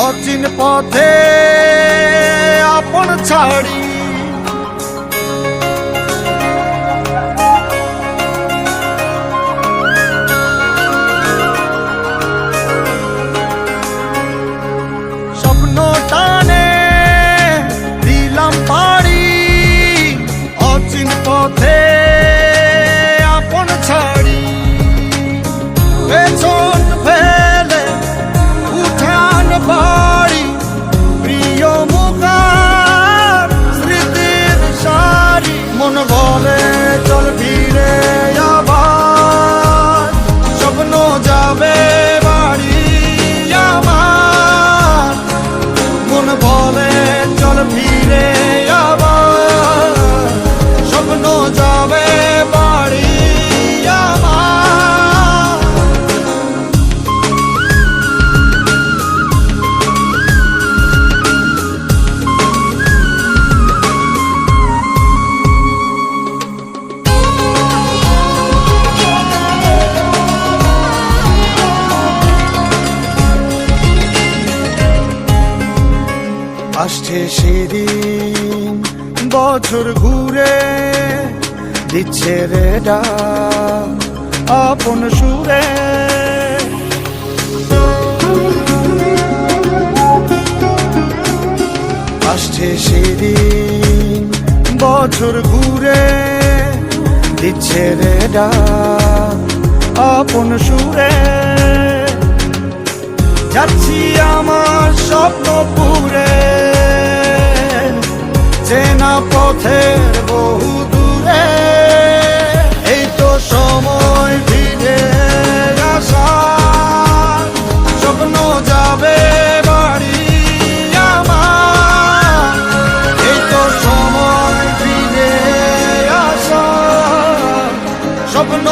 অচিন পথে আপন ছাড়ি স্বপ্ন টানে দিলাম পাড়ি অচিন পথে আপন ছাড়ি পেছন ফেলে উঠান বাড়ি প্রিয় মুখার স্মৃতির সারি মন বলে চল ফিরে আবার স্বপ্ন যাবে বাড়ি আমার মন বলে চল ফিরে আবার স্বপ্ন যাবে বাড়ি আমার আসছে সেদিন বছর ঘুরে দিচ্ছে রে ডাক আপন সুরে আসছে সেদিন বছর ঘুরে দিচ্ছে রে ডাক আপন সুরে যাচ্ছি আমার স্বপ্ন পুরে চেনা পথের বহু দূরে এই তো সময় ফিরে আসার স্বপ্ন যাবে বাড়ি আমার এই তো সময় ফিরে আসার স্বপ্ন